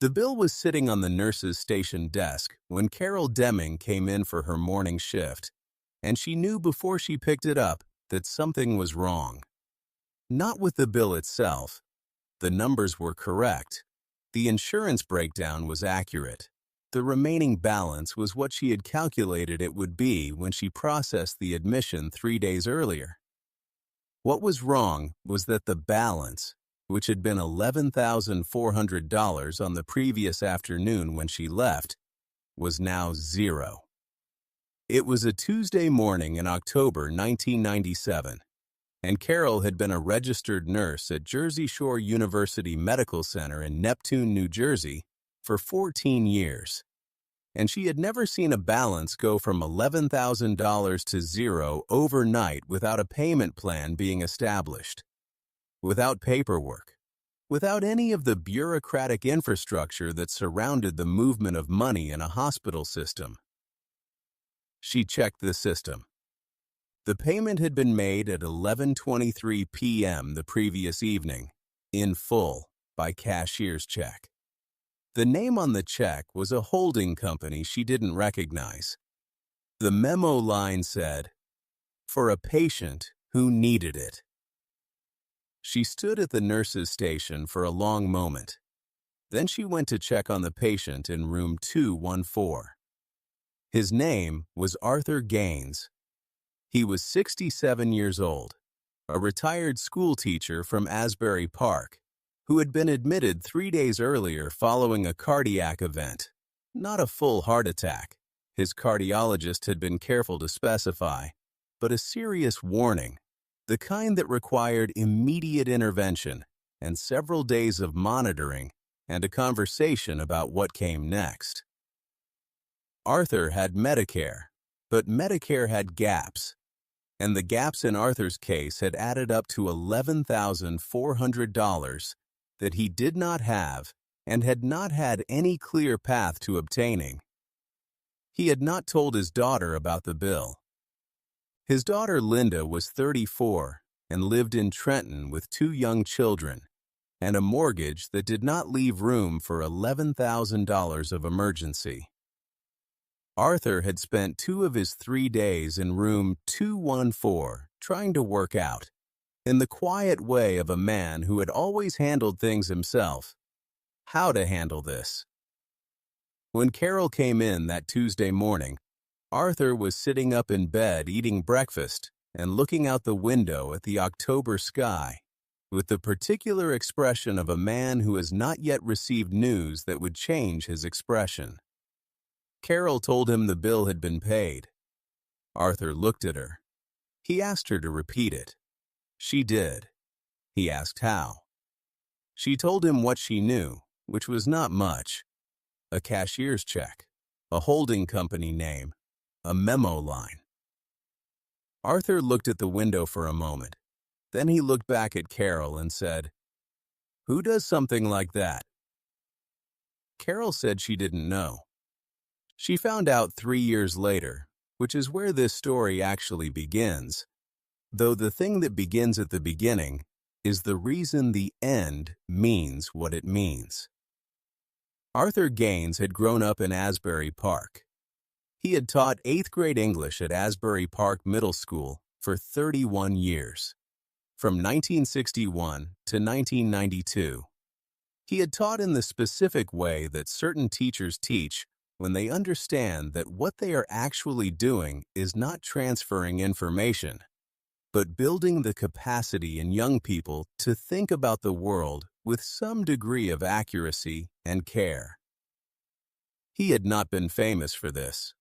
The bill was sitting on the nurse's station desk when Carol Demming came in for her morning shift, and she knew before she picked it up that something was wrong. Not with the bill itself. The numbers were correct. The insurance breakdown was accurate. The remaining balance was what she had calculated it would be when she processed the admission 3 days earlier. What was wrong was that the balance, which had been $11,400 on the previous afternoon when she left, was now zero. It was a Tuesday morning in October 1997, and Carol had been a registered nurse at Jersey Shore University Medical Center in Neptune, New Jersey, for 14 years, and she had never seen a balance go from $11,000 to zero overnight without a payment plan being established, without paperwork, without any of the bureaucratic infrastructure that surrounded the movement of money in a hospital system. She checked the system. The payment had been made at 11:23 p.m. the previous evening, in full, by cashier's check. The name on the check was a holding company she didn't recognize. The memo line said, "For a patient who needed it." She stood at the nurse's station for a long moment. Then she went to check on the patient in room 214. His name was Arthur Gaines. He was 67 years old, a retired schoolteacher from Asbury Park, who had been admitted 3 days earlier following a cardiac event. Not a full heart attack, his cardiologist had been careful to specify, but a serious warning, the kind that required immediate intervention and several days of monitoring and a conversation about what came next. Arthur had Medicare, but Medicare had gaps, and the gaps in Arthur's case had added up to $11,400 that he did not have and had not had any clear path to obtaining. He had not told his daughter about the bill. His daughter Linda was 34 and lived in Trenton with 2 young children and a mortgage that did not leave room for $11,000 of emergency. Arthur had spent 2 of his 3 days in room 214 trying to work out, in the quiet way of a man who had always handled things himself, how to handle this. When Carol came in that Tuesday morning, Arthur was sitting up in bed eating breakfast and looking out the window at the October sky with the particular expression of a man who has not yet received news that would change his expression. Carol told him the bill had been paid. Arthur looked at her. He asked her to repeat it. She did. He asked how. She told him what she knew, which was not much. A cashier's check, a holding company name, a memo line. Arthur looked at the window for a moment. Then he looked back at Carol and said, "Who does something like that?" Carol said she didn't know. She found out 3 years later, which is where this story actually begins, though the thing that begins at the beginning is the reason the end means what it means. Arthur Gaines had grown up in Asbury Park. He had taught 8th grade English at Asbury Park Middle School for 31 years, from 1961 to 1992. He had taught in the specific way that certain teachers teach when they understand that what they are actually doing is not transferring information, but building the capacity in young people to think about the world with some degree of accuracy and care. He had not been famous for this.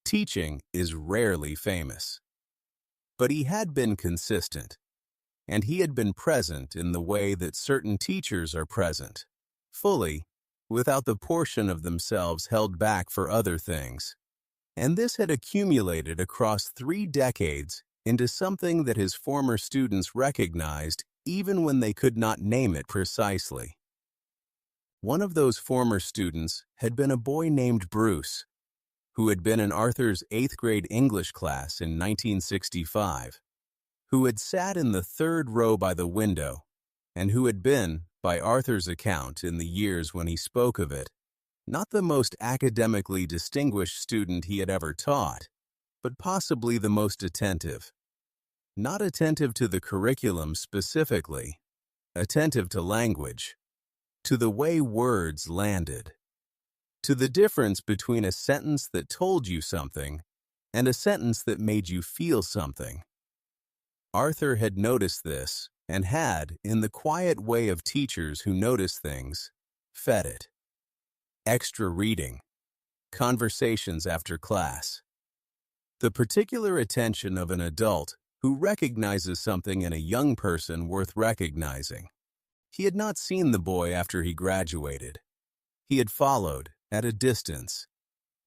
Teaching is rarely famous. But he had been consistent, and he had been present in the way that certain teachers are present, fully, without the portion of themselves held back for other things. And this had accumulated across 3 decades into something that his former students recognized even when they could not name it precisely. One of those former students had been a boy named Bruce, who had been in Arthur's 8th grade English class in 1965, who had sat in the 3rd row by the window and who had been, by Arthur's account in the years when he spoke of it, not the most academically distinguished student he had ever taught, but possibly the most attentive. Not attentive to the curriculum specifically, attentive to language, to the way words landed, to the difference between a sentence that told you something and a sentence that made you feel something. Arthur had noticed this and had, in the quiet way of teachers who notice things, fed it. Extra reading, conversations after class. The particular attention of an adult who recognizes something in a young person worth recognizing. He had not seen the boy after he graduated. He had followed, at a distance,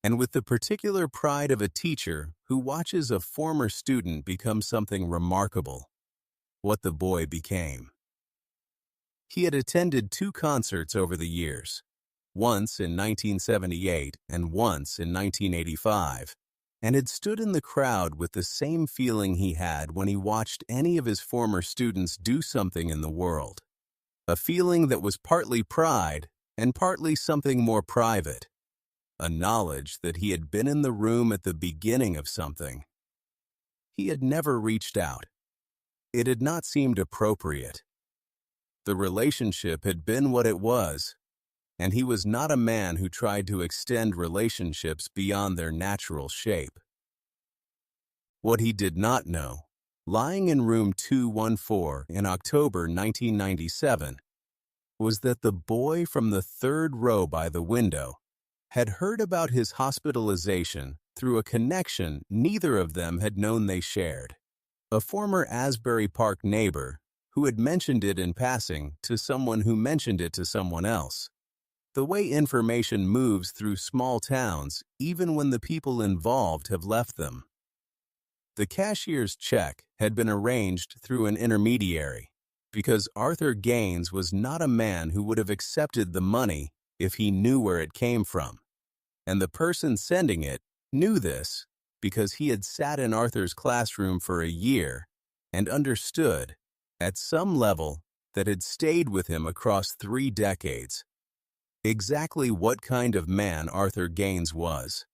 and with the particular pride of a teacher who watches a former student become something remarkable, what the boy became. He had attended 2 concerts over the years, once in 1978 and once in 1985, and had stood in the crowd with the same feeling he had when he watched any of his former students do something in the world. A feeling that was partly pride and partly something more private, a knowledge that he had been in the room at the beginning of something. He had never reached out. It had not seemed appropriate. The relationship had been what it was, and he was not a man who tried to extend relationships beyond their natural shape. What he did not know, lying in room 214 in October 1997, was that the boy from the 3rd row by the window had heard about his hospitalization through a connection neither of them had known they shared. A former Asbury Park neighbor who had mentioned it in passing to someone who mentioned it to someone else. The way information moves through small towns, even when the people involved have left them. The cashier's check had been arranged through an intermediary, because Arthur Gaines was not a man who would have accepted the money if he knew where it came from. And the person sending it knew this because he had sat in Arthur's classroom for a year and understood, at some level that had stayed with him across 3 decades, exactly what kind of man Arthur Gaines was.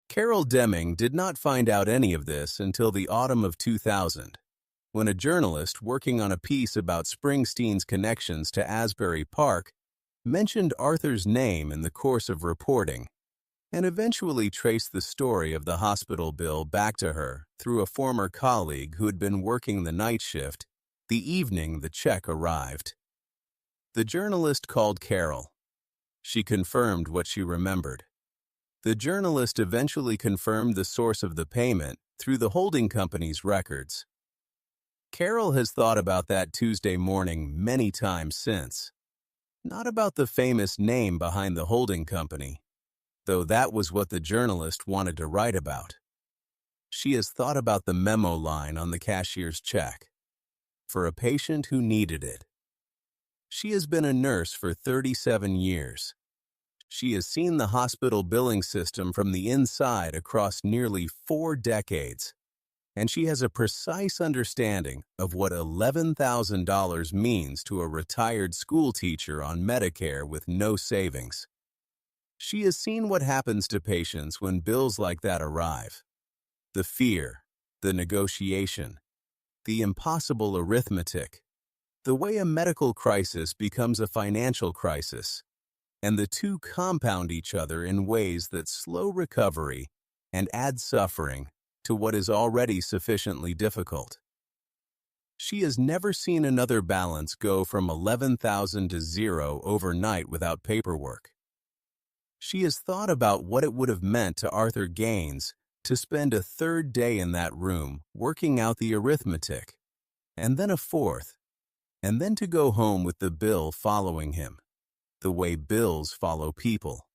Carol Demming did not find out any of this until the autumn of 2000, when a journalist working on a piece about Springsteen's connections to Asbury Park mentioned Arthur's name in the course of reporting, and eventually traced the story of the hospital bill back to her through a former colleague who had been working the night shift the evening the check arrived. The journalist called Carol. She confirmed what she remembered. The journalist eventually confirmed the source of the payment through the holding company's records. Carol has thought about that Tuesday morning many times since. Not about the famous name behind the holding company, though that was what the journalist wanted to write about. She has thought about the memo line on the cashier's check, for a patient who needed it. She has been a nurse for 37 years. She has seen the hospital billing system from the inside across nearly 4 decades, and she has a precise understanding of what $11,000 means to a retired schoolteacher on Medicare with no savings. She has seen what happens to patients when bills like that arrive. The fear, the negotiation, the impossible arithmetic, the way a medical crisis becomes a financial crisis, and the two compound each other in ways that slow recovery and add suffering to what is already sufficiently difficult. She has never seen another balance go from 11,000 to 0 overnight without paperwork. She has thought about what it would have meant to Arthur Gaines to spend a 3rd day in that room working out the arithmetic, and then a 4th, and then to go home with the bill following him, the way bills follow people,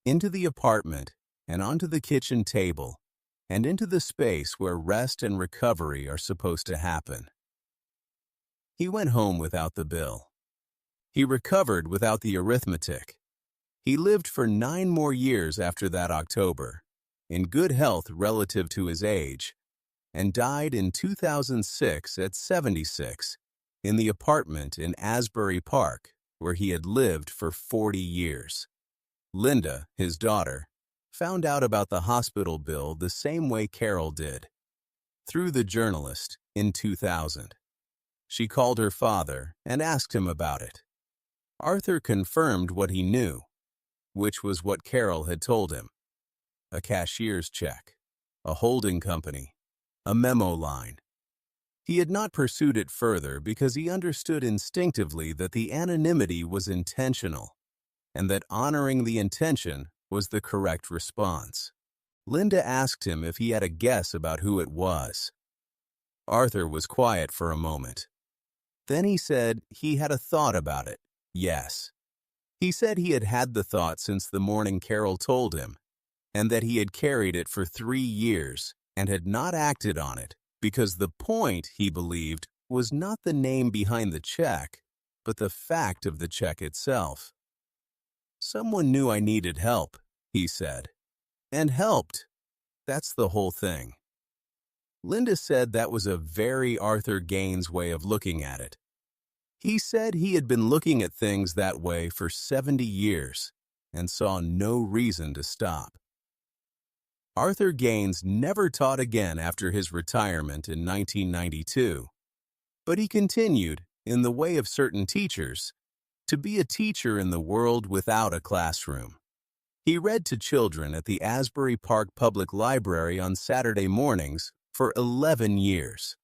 into the apartment and onto the kitchen table, and into the space where rest and recovery are supposed to happen. He went home without the bill. He recovered without the arithmetic. He lived for 9 more years after that October, in good health relative to his age, and died in 2006 at 76, in the apartment in Asbury Park, where he had lived for 40 years. Linda, his daughter, found out about the hospital bill the same way Carol did, through the journalist in 2000. She called her father and asked him about it. Arthur confirmed what he knew, which was what Carol had told him: a cashier's check, a holding company, a memo line. He had not pursued it further because he understood instinctively that the anonymity was intentional, and that honoring the intention was the correct response. Linda asked him if he had a guess about who it was. Arthur was quiet for a moment. Then he said he had a thought about it. Yes. He said he had had the thought since the morning Carol told him, and that he had carried it for 3 years and had not acted on it because the point, he believed, was not the name behind the check, but the fact of the check itself. Someone knew I needed help, he said, and helped. That's the whole thing. Linda said that was a very Arthur Gaines way of looking at it. He said he had been looking at things that way for 70 years and saw no reason to stop. Arthur Gaines never taught again after his retirement in 1992, but he continued, in the way of certain teachers, to be a teacher in the world without a classroom. He read to children at the Asbury Park Public Library on Saturday mornings for 11 years.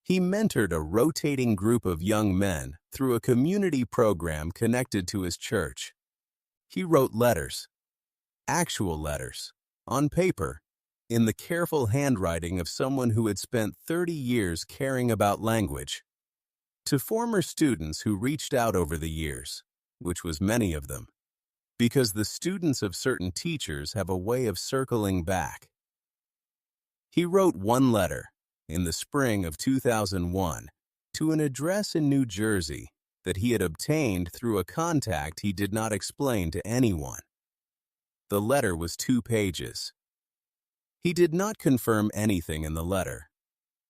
He mentored a rotating group of young men through a community program connected to his church. He wrote letters, actual letters, on paper, in the careful handwriting of someone who had spent 30 years caring about language, to former students who reached out over the years, which was many of them, because the students of certain teachers have a way of circling back. He wrote one letter, in the spring of 2001, to an address in New Jersey that he had obtained through a contact he did not explain to anyone. The letter was 2 pages. He did not confirm anything in the letter,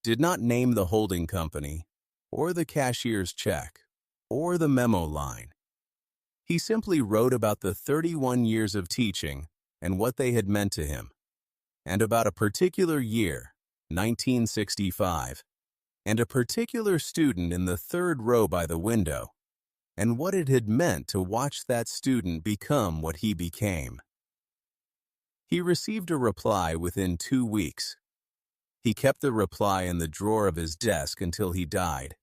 did not name the holding company, or the cashier's check, or the memo line. He simply wrote about the 31 years of teaching and what they had meant to him, and about a particular year, 1965, and a particular student in the 3rd row by the window, and what it had meant to watch that student become what he became. He received a reply within 2 weeks. He kept the reply in the drawer of his desk until he died,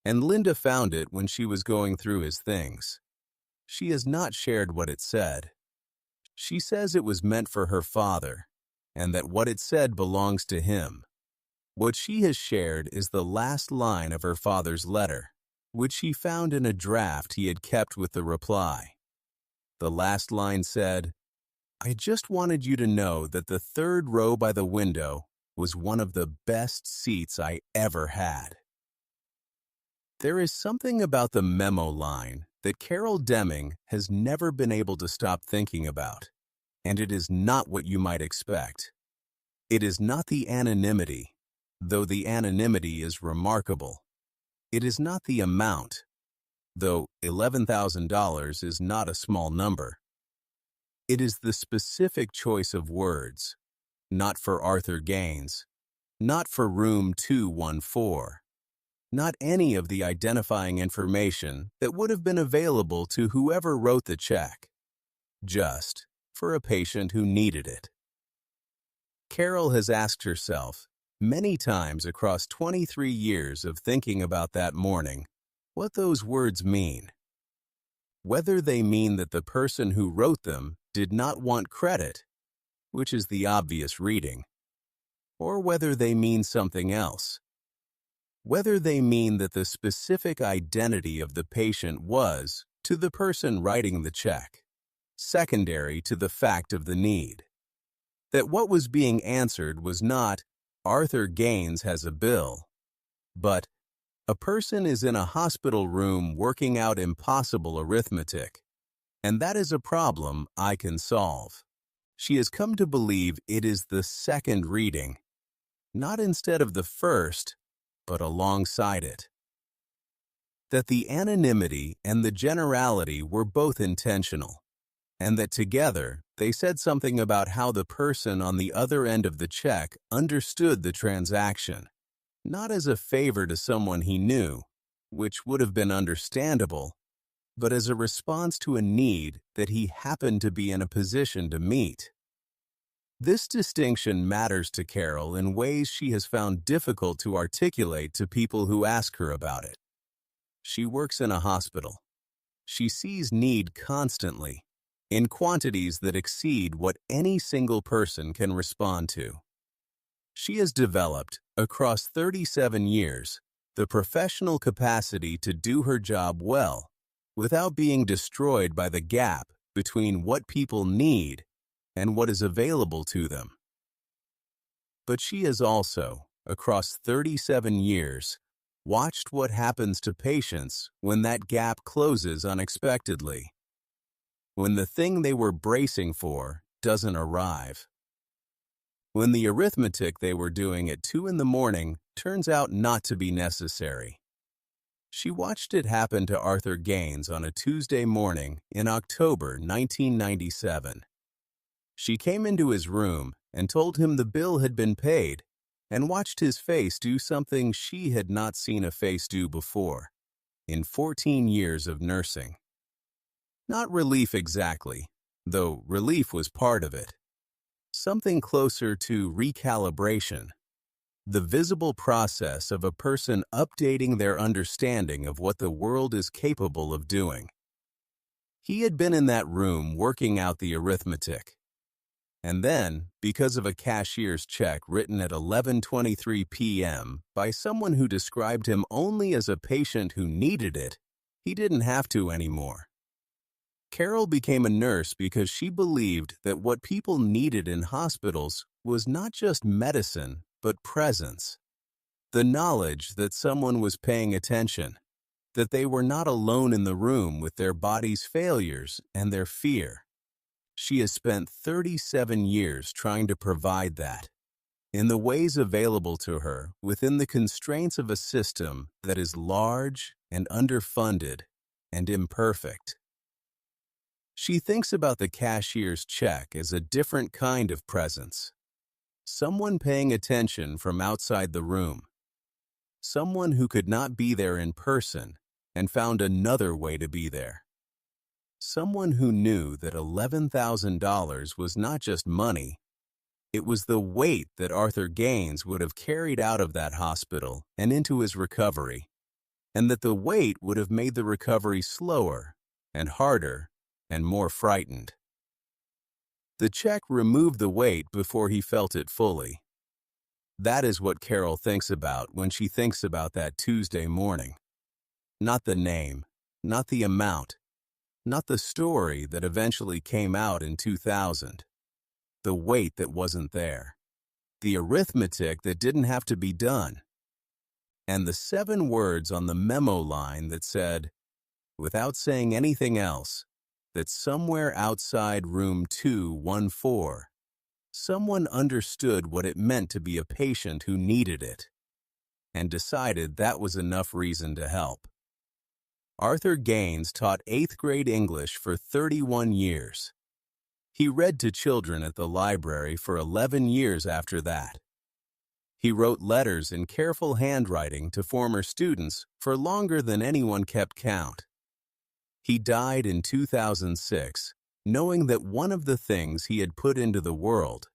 and Linda found it when she was going through his things. She has not shared what it said. She says it was meant for her father, and that what it said belongs to him. What she has shared is the last line of her father's letter, which she found in a draft he had kept with the reply. The last line said, "I just wanted you to know that the 3rd row by the window was one of the best seats I ever had." There is something about the memo line that Carol Demming has never been able to stop thinking about, and it is not what you might expect. It is not the anonymity, though the anonymity is remarkable. It is not the amount, though $11,000 is not a small number. It is the specific choice of words, not for Arthur Gaines, not for room 214, not any of the identifying information that would have been available to whoever wrote the check, just for a patient who needed it. Carol has asked herself many times across 23 years of thinking about that morning what those words mean. Whether they mean that the person who wrote them did not want credit, which is the obvious reading, or whether they mean something else. Whether they mean that the specific identity of the patient was, to the person writing the check, secondary to the fact of the need. That what was being answered was not, "Arthur Gaines has a bill," but, "A person is in a hospital room working out impossible arithmetic, and that is a problem I can solve." She has come to believe it is the second reading, not instead of the first, but alongside it. that the anonymity and the generality were both intentional, and that together they said something about how the person on the other end of the check understood the transaction, not as a favor to someone he knew, which would have been understandable, but as a response to a need that he happened to be in a position to meet. This distinction matters to Carol in ways she has found difficult to articulate to people who ask her about it. She works in a hospital. She sees need constantly, in quantities that exceed what any single person can respond to. She has developed, across 37 years, the professional capacity to do her job well without being destroyed by the gap between what people need and what is available to them. But she has also, across 37 years, watched what happens to patients when that gap closes unexpectedly, when the thing they were bracing for doesn't arrive, when the arithmetic they were doing at 2 in the morning turns out not to be necessary. She watched it happen to Arthur Gaines on a Tuesday morning in October 1997. She came into his room and told him the bill had been paid, and watched his face do something she had not seen a face do before in 14 years of nursing. Not relief exactly, though relief was part of it. Something closer to recalibration, the visible process of a person updating their understanding of what the world is capable of doing. He had been in that room working out the arithmetic. And then, because of a cashier's check written at 11:23 p.m. by someone who described him only as a patient who needed it, he didn't have to anymore. Carol became a nurse because she believed that what people needed in hospitals was not just medicine, but presence. The knowledge that someone was paying attention, that they were not alone in the room with their body's failures and their fear. She has spent 37 years trying to provide that, in the ways available to her within the constraints of a system that is large and underfunded and imperfect. She thinks about the cashier's check as a different kind of presence. Someone paying attention from outside the room. Someone who could not be there in person and found another way to be there. Someone who knew that $11,000 was not just money, it was the weight that Arthur Gaines would have carried out of that hospital and into his recovery, and that the weight would have made the recovery slower and harder and more frightened. The check removed the weight before he felt it fully. That is what Carol thinks about when she thinks about that Tuesday morning. Not the name, not the amount, not the story that eventually came out in 2000. The weight that wasn't there. The arithmetic that didn't have to be done. And the 7 words on the memo line that said, without saying anything else, that somewhere outside room 214, someone understood what it meant to be a patient who needed it, and decided that was enough reason to help. Arthur Gaines taught 8th grade English for 31 years. He read to children at the library for 11 years after that. He wrote letters in careful handwriting to former students for longer than anyone kept count. He died in 2006, knowing that one of the things he had put into the world,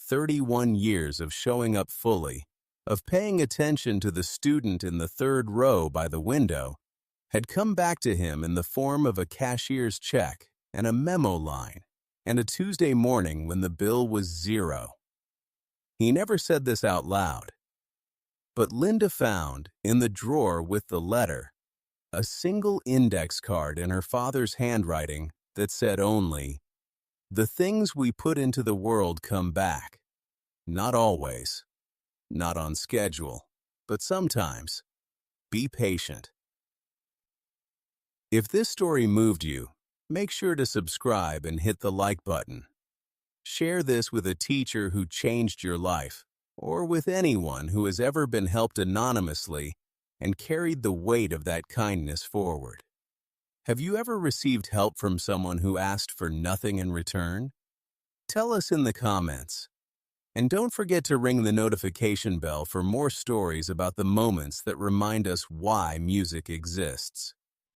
31 years of showing up fully, of paying attention to the student in the 3rd row by the window, had come back to him in the form of a cashier's check and a memo line, and a Tuesday morning when the bill was 0. He never said this out loud, but Linda found, in the drawer with the letter, a single index card in her father's handwriting that said only, "The things we put into the world come back. Not always. Not on schedule. But sometimes. Be patient." If this story moved you, make sure to subscribe and hit the like button. Share this with a teacher who changed your life, or with anyone who has ever been helped anonymously and carried the weight of that kindness forward. Have you ever received help from someone who asked for nothing in return? Tell us in the comments. And don't forget to ring the notification bell for more stories about the moments that remind us why music exists.